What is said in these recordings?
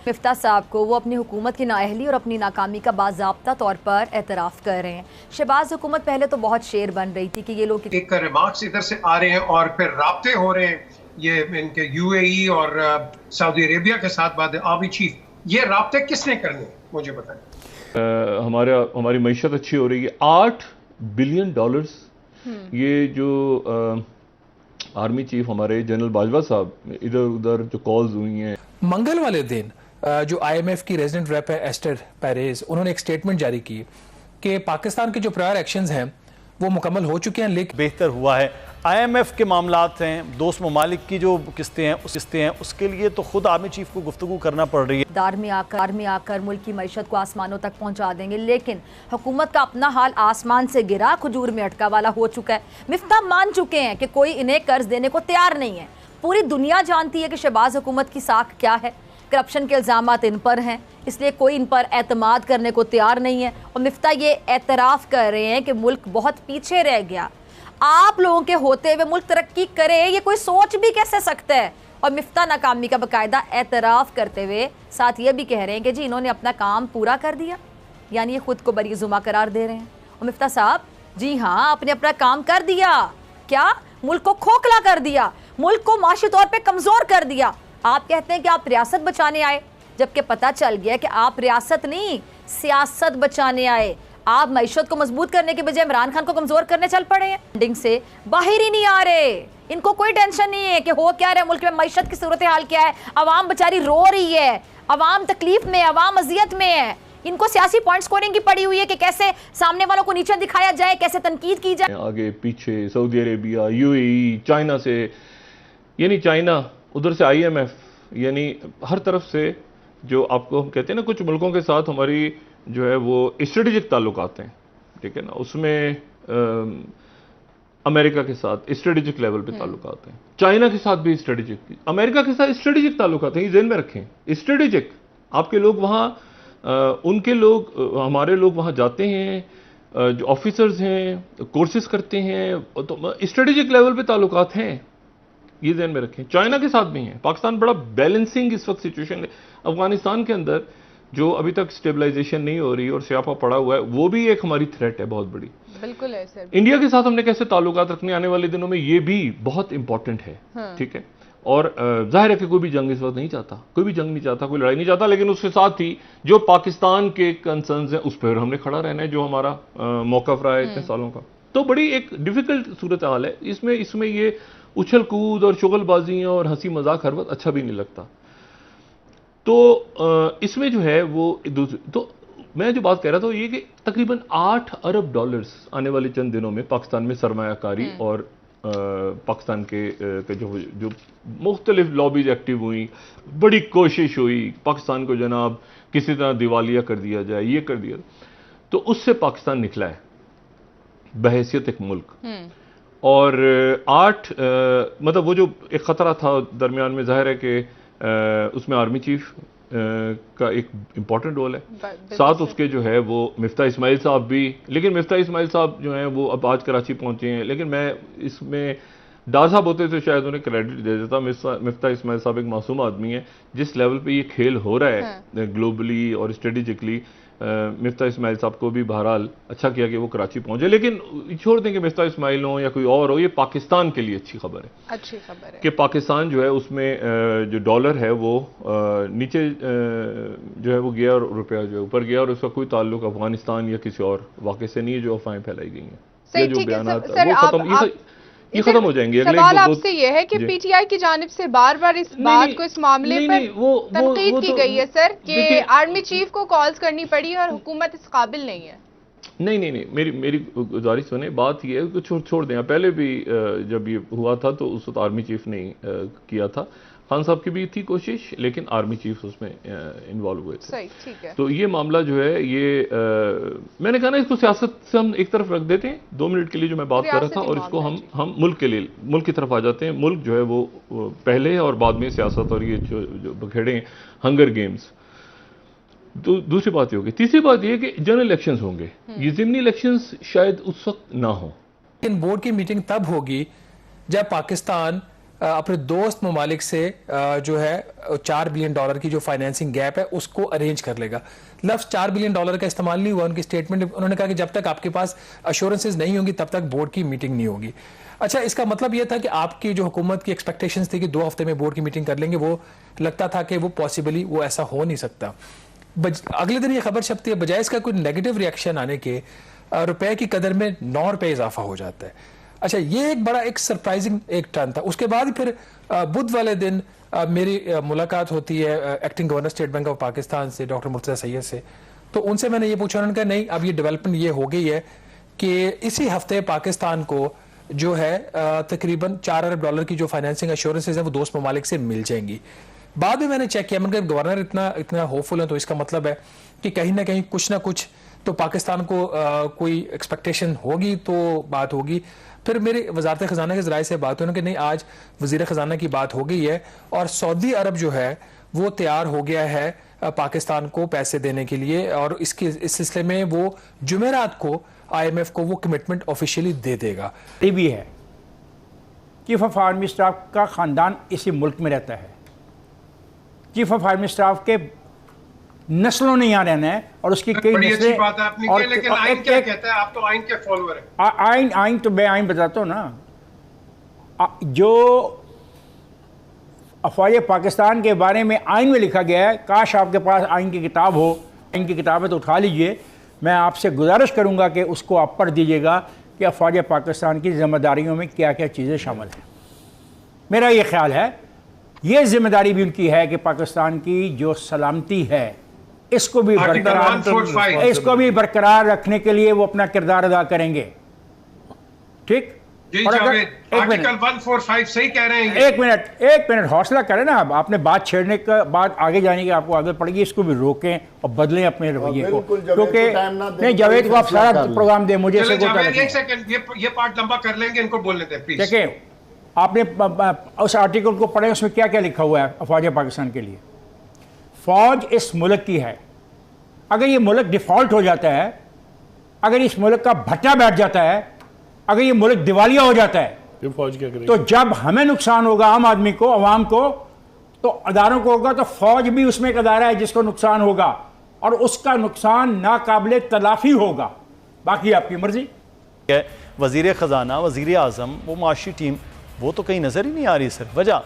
मिफ्ता साहब को वो अपनी हुकूमत की नाअहली और अपनी नाकामी का बाज़ाब्ता तौर पर एतराफ़ कर रहे हैं। शहबाज हुकूमत पहले तो बहुत शेर बन रही थी कि ये लोग एक रिमार्क्स इधर से आ रहे हैं और फिर राब्ते हो रहे हैं ये इनके यूएई और सऊदी अरेबिया के साथ बात है। आर्मी चीफ, ये राब्ते किसने करने हैं मुझे बताएं। हमारी मईशत अच्छी हो रही है। $8 बिलियन ये जो आर्मी चीफ हमारे जनरल बाजवा साहब इधर उधर जो कॉल्स हुई हैं। मंगल वाले दिन जो आईएमएफ की रेजिडेंट रेप है एस्टर पेरेज, उन्होंने एक स्टेटमेंट जारी की कि पाकिस्तान के जो प्रायर एक्शंस हैं वो मुकम्मल हो चुके हैं, लेकिन बेहतर हुआ है। आईएमएफ के मामलात हैं, दोस्त ममालिक की जो किस्तें हैं उसके लिए तो खुद आर्मी चीफ को गुफ्तगू करना पड़ रही है। दार में आकर मुल्क की मईशत को आसमानों तक पहुंचा देंगे, लेकिन हुकूमत का अपना हाल आसमान से गिरा खजूर में अटका वाला हो चुका है। मिफ्ता मान चुके हैं कि कोई इन्हें कर्ज देने को तैयार नहीं है। पूरी दुनिया जानती है कि शहबाज हुकूमत की साख क्या है। करप्शन के इल्ज़ामात इन पर हैं, इसलिए कोई इन पर एतमाद करने को तैयार नहीं है। और मिफ्ता ये एतराफ़ कर रहे हैं कि मुल्क बहुत पीछे रह गया। आप लोगों के होते हुए मुल्क तरक्की करे, ये कोई सोच भी कैसे सकता है। और मिफ्ता नाकामी का बाकायदा एतराफ़ करते हुए साथ ये भी कह रहे हैं कि जी इन्होंने अपना काम पूरा कर दिया, यानी ये खुद को बरीजुमा करार दे रहे हैं। और मिफ्ता साहब, जी हाँ, आपने अपना काम कर दिया। क्या? मुल्क को खोखला कर दिया, मुल्क को माशी तौर पर कमज़ोर कर दिया। आप कहते हैं कि आप रियासत बचाने आए, जबकि पता चल गया कि आप रियासत नहीं सियासत बचाने आए। आप मईशत को मजबूत करने के बजाय इमरान खान को कमजोर करने चल पड़े हैं। फंडिंग से बाहर ही नहीं आ रहे। इनको कोई टेंशन नहीं है कि हो क्या रहा है मुल्क में, मईशत की सूरत हाल क्या है। अवाम बेचारी रो रही है, अवाम तकलीफ में, अवाम अजियत में है। इनको सियासी पॉइंट स्कोरिंग की पड़ी हुई है कि कैसे सामने वालों को नीचे दिखाया जाए, कैसे तनकीद की जाए। आगे पीछे सऊदी अरेबिया, यूएई, चाइना से, यानी चाइना उधर से आईएमएफ, यानी हर तरफ से जो आपको हम कहते हैं ना, कुछ मुल्कों के साथ हमारी जो है वो स्ट्रेटेजिक ताल्लुकात हैं, ठीक है ना। उसमें अमेरिका के साथ स्ट्रेटेजिक लेवल पे ताल्लुकात हैं, चाइना के साथ भी स्ट्रेटेजिक, अमेरिका के साथ स्ट्रेटेजिक ताल्लुकात हैं। ये ज़हन में रखें, स्ट्रेटेजिक। आपके लोग वहाँ, उनके लोग, हमारे लोग वहाँ जाते हैं, जो ऑफिसर्स हैं कोर्सेज करते हैं, तो स्ट्रेटेजिक लेवल पे ताल्लुकात हैं। ये ध्यान में रखें। चाइना के साथ भी हैं। पाकिस्तान बड़ा बैलेंसिंग इस वक्त सिचुएशन है। अफगानिस्तान के अंदर जो अभी तक स्टेबलाइजेशन नहीं हो रही और स्यापा पड़ा हुआ है, वो भी एक हमारी थ्रेट है बहुत बड़ी। बिल्कुल है सर। इंडिया के साथ हमने कैसे ताल्लुकात रखने आने वाले दिनों में, ये भी बहुत इंपॉर्टेंट है। ठीक है। और जाहिर है कि कोई भी जंग इस वक्त नहीं चाहता, कोई भी जंग नहीं चाहता, कोई लड़ाई नहीं चाहता, लेकिन उसके साथ ही जो पाकिस्तान के कंसर्न्स हैं उस पर हमने खड़ा रहना है, जो हमारा मौका रहा है इतने सालों का। तो बड़ी एक डिफिकल्ट सूरत हाल है। इसमें ये उछल कूद और शुगलबाजियां और हंसी मजाक हर वक्त अच्छा भी नहीं लगता। तो इसमें जो है वो तो मैं जो बात कह रहा था ये कि तकरीबन $8 अरब आने वाले चंद दिनों में पाकिस्तान में सरमायाकारी और पाकिस्तान के जो मुख्तलिफ लॉबीज एक्टिव हुई, बड़ी कोशिश हुई पाकिस्तान को जनाब किसी तरह दिवालिया कर दिया जाए, ये कर दिया, तो उससे पाकिस्तान निकला है बहैसियत एक मुल्क। और मतलब वो जो एक ख़तरा था दरमियान में, जाहिर है कि उसमें आर्मी चीफ का एक इम्पॉर्टेंट रोल है, साथ उसके जो है वो मिफ्ता इस्माइल साहब भी। लेकिन मिफ्ता इस्माइल साहब जो हैं वो अब आज कराची पहुंचे हैं, लेकिन मैं इसमें डार साहब होते तो शायद उन्हें क्रेडिट दे देता। मिफ्ता इस्माइल साहब एक मासूम आदमी है। जिस लेवल पे ये खेल हो रहा है ग्लोबली और स्ट्रेटेजिकली, मिफ्ता इस्माइल साहब को भी बहरहाल अच्छा किया कि वो कराची पहुंचे। लेकिन छोड़ दें कि मिफ्ता इस्माइल हो या कोई और हो, ये पाकिस्तान के लिए अच्छी खबर है कि पाकिस्तान जो है उसमें जो डॉलर है वो नीचे जो है वो गया और रुपया जो है ऊपर गया, और उसका कोई ताल्लुक अफगानिस्तान या किसी और वाक़े से नहीं है जो अफवाहें फैलाई गई हैं। जो बयान ये खत्म हो जाएंगे। सवाल आपसे यह है कि पीटीआई की जानिब से बार बार इस बात को, इस मामले पर तनकीद की गई है सर कि आर्मी चीफ को कॉल्स करनी पड़ी और हुकूमत इस काबिल नहीं है। नहीं, मेरी गुजारिश सुने, बात ये है कि छोड़ दें। पहले भी जब ये हुआ था तो उस वक्त आर्मी चीफ ने किया था, खान साहब की भी थी कोशिश, लेकिन आर्मी चीफ उसमें इन्वॉल्व हुए थे। सही, ठीक है। तो ये मामला जो है ये मैंने कहा ना, इसको सियासत से हम एक तरफ रख देते हैं 2 मिनट के लिए जो मैं बात कर रहा था, और इसको हम मुल्क के लिए, मुल्क की तरफ आ जाते हैं। मुल्क जो है वो पहले और बाद में सियासत और ये जो बखेड़े हंगर गेम्स। तो दूसरी बात ये होगी। तीसरी बात ये कि जनरल इलेक्शंस होंगे, ये ज़िमनी इलेक्शंस शायद उस वक्त ना हो। लेकिन बोर्ड की मीटिंग तब होगी जब पाकिस्तान अपने दोस्त ममालिक से जो है $4 बिलियन की जो फाइनेंसिंग गैप है उसको अरेंज कर लेगा। लफ्ज़ $4 बिलियन का इस्तेमाल नहीं हुआ उनकी स्टेटमेंट। उन्होंने कहा कि जब तक आपके पास अश्योरेंसेज नहीं होंगी तब तक बोर्ड की मीटिंग नहीं होगी। अच्छा, इसका मतलब यह था कि आपकी जो हुकूमत की एक्सपेक्टेशंस थी कि 2 हफ्ते में बोर्ड की मीटिंग कर लेंगे, वो लगता था कि वो पॉसिबली वो ऐसा हो नहीं सकता। अगले दिन ये खबर छपती है, बजाय इसका कोई नेगेटिव रिएक्शन आने के रुपए की कदर में 9 रुपये इजाफा हो जाता है। अच्छा, ये एक बड़ा एक सरप्राइजिंग एक टर्न था। उसके बाद फिर बुध वाले दिन मेरी मुलाकात होती है acting governor state bank of Pakistan से, डॉक्टर मुर्तज़ा सैयद से। तो उनसे मैंने ये पूछा, उन्होंने कहा नहीं, अब ये डेवलपमेंट ये हो गई है कि इसी हफ्ते पाकिस्तान को जो है तकरीबन $4 अरब की जो फाइनेंसिंग एश्योरेंसेज है वो दोस्त ममालिक से मिल जाएंगी। बाद में मैंने चेक किया, मैंने कहा गवर्नर इतना होपफुल है तो इसका मतलब है कि कहीं ना कहीं कुछ ना कुछ तो पाकिस्तान को कोई एक्सपेक्टेशन होगी तो बात होगी। फिर मेरे वजारत ख़जाना के ज़राए से बात हुई कि नहीं, आज वज़ीर ख़जाना की बात हो गई है और सऊदी अरब जो है वो तैयार हो गया है पाकिस्तान को पैसे देने के लिए, और इस सिलसिले में वो जुमेरात को IMF को वो कमिटमेंट ऑफिशियली दे देगा। ये भी है चीफ ऑफ आर्मी स्टाफ का ख़ानदान इसी मुल्क में रहता है। चीफ ऑफ आर्मी स्टाफ के नस्लों ने यहाँ रहना है और उसकी कई नस्लें। बात है आपने की, लेकिन आइन क्या कहता है? आप तो आइन के फॉलोअर हैं। आइन तो मैं आइन बताता हूँ ना। जो अफवाज पाकिस्तान के बारे में आइन में लिखा गया है, काश आपके पास आइन की किताब हो, आइन की किताब है तो उठा लीजिए। मैं आपसे गुजारिश करूँगा कि उसको आप पढ़ दीजिएगा कि अफवाज पाकिस्तान की जिम्मेदारियों में क्या क्या चीज़ें शामिल हैं। मेरा ये ख्याल है ये जिम्मेदारी भी उनकी है कि पाकिस्तान की जो सलामती है इसको भी बरकरार रखने के लिए वो अपना किरदार अदा करेंगे। ठीक, और अगर आर्टिकल 145 सही कह रहे हैं। एक मिनट हौसला करें ना। आपने बात छेड़ने का बाद आगे जाने की आपको आदत पड़ेगी, इसको भी रोकें और बदलें अपने रवैये को, क्योंकि नहीं जावेद को आप सारा प्रोग्राम दें मुझे। एक सेकंड, ये पार्ट लंबा कर लेंगे, इनको बोलने दें प्लीज। देखिए, आपने उस आर्टिकल को पढ़े, उसमें क्या क्या लिखा हुआ है अफवाज पाकिस्तान के लिए। फौज इस मुल्क की है। अगर ये मुल्क डिफॉल्ट हो जाता है, अगर इस मुल्क का भट्टा बैठ जाता है, अगर ये मुल्क दिवालिया हो जाता है, फौज क्या करेगी? तो जब हमें नुकसान होगा, आम आदमी को, अवाम को, तो अदारों को होगा, तो फौज भी उसमें एक अदारा है जिसको नुकसान होगा और उसका नुकसान नाकाबिले तलाफी होगा। बाकी आपकी मर्जी। वजीर ख़जाना, वजीर आज़म, वो माशी टीम, वो तो कहीं नजर ही नहीं आ रही सर। वजह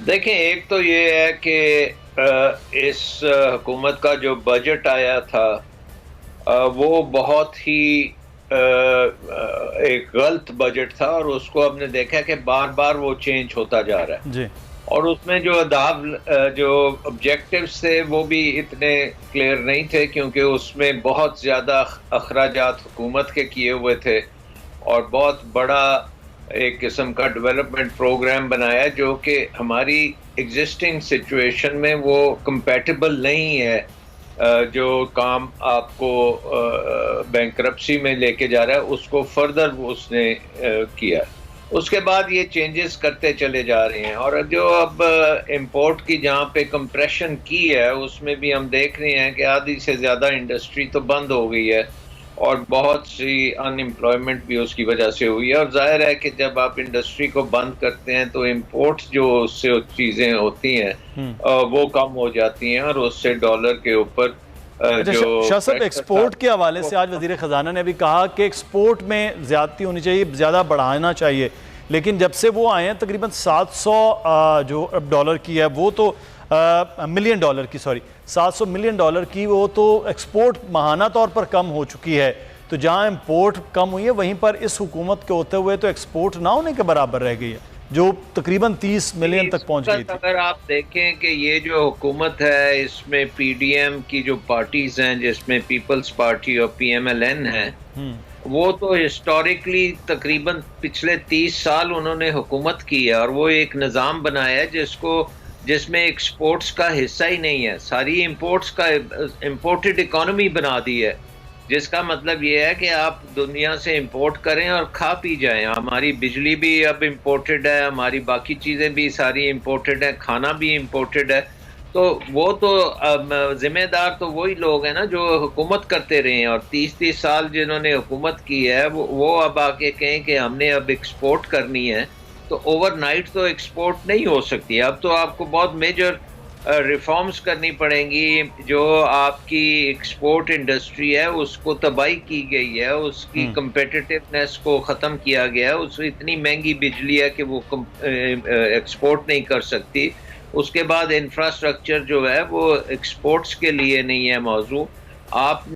देखें, एक तो ये है कि इस हुकूमत का जो बजट आया था वो बहुत ही एक गलत बजट था और उसको हमने देखा कि बार बार वो चेंज होता जा रहा है जी। और उसमें जो जो ऑब्जेक्टिव्स थे वो भी इतने क्लियर नहीं थे, क्योंकि उसमें बहुत ज़्यादा अखराजात हुकूमत के किए हुए थे और बहुत बड़ा एक किस्म का डेवलपमेंट प्रोग्राम बनाया जो कि हमारी एग्जिस्टिंग सिचुएशन में वो कंपैटिबल नहीं है। जो काम आपको बैंकरप्सी में लेके जा रहा है उसको फर्दर उसने किया। उसके बाद ये चेंजेस करते चले जा रहे हैं और जो अब इंपोर्ट की जहाँ पे कंप्रेशन की है उसमें भी हम देख रहे हैं कि आधी से ज़्यादा इंडस्ट्री तो बंद हो गई है और बहुत सी अनएम्प्लॉयमेंट भी उसकी वजह से हुई है। और जाहिर है कि जब आप इंडस्ट्री को बंद करते हैं तो इंपोर्ट्स जो उससे चीज़ें होती हैं वो कम हो जाती हैं और उससे डॉलर के ऊपर शाह साहब, एक्सपोर्ट के हवाले से आज वजीर ख़जाना ने भी कहा कि एक्सपोर्ट में ज़्यादती होनी चाहिए, ज़्यादा बढ़ाना चाहिए, लेकिन जब से वो आए हैं तकरीबन 700 जो अब डॉलर की है वो तो मिलियन डॉलर की, सॉरी 700 मिलियन डॉलर की, वो तो एक्सपोर्ट माहाना तौर पर कम हो चुकी है। तो जहां इंपोर्ट कम हुई है वहीं पर इस हुकूमत के होते हुए तो एक्सपोर्ट ना होने के बराबर रह गई है जो तकरीबन 30 मिलियन तक पहुंच गई थी। अगर आप देखें कि ये जो हुकूमत है इसमें PDM की जो पार्टीज हैं जिसमें पीपल्स पार्टी और PMLN है वो तो हिस्टोरिकली तकरीबन पिछले 30 साल उन्होंने हुकूमत की है और वो एक निज़ाम बनाया है जिसमें एक्सपोर्ट्स का हिस्सा ही नहीं है। सारी इंपोर्ट्स का इंपोर्टेड इकोनॉमी बना दी है, जिसका मतलब ये है कि आप दुनिया से इंपोर्ट करें और खा पी जाएं। हमारी बिजली भी अब इंपोर्टेड है, हमारी बाकी चीज़ें भी सारी इंपोर्टेड है, खाना भी इंपोर्टेड है। तो वो तो जिम्मेदार तो वही लोग हैं ना जो हुकूमत करते रहे हैं, और 30-30 साल जिन्होंने हुकूमत की है वो अब आके कहें कि हमने अब एक्सपोर्ट करनी है, तो ओवरनाइट तो एक्सपोर्ट नहीं हो सकती। अब तो आपको बहुत मेजर रिफॉर्म्स करनी पड़ेंगी। जो आपकी एक्सपोर्ट इंडस्ट्री है उसको तबाही की गई है, उसकी कंपेटिटिवनेस को ख़त्म किया गया है, उसमें इतनी महंगी बिजली है कि वो एक्सपोर्ट नहीं कर सकती। उसके बाद इंफ्रास्ट्रक्चर जो है वो एक्सपोर्ट्स के लिए नहीं है मौजू। आप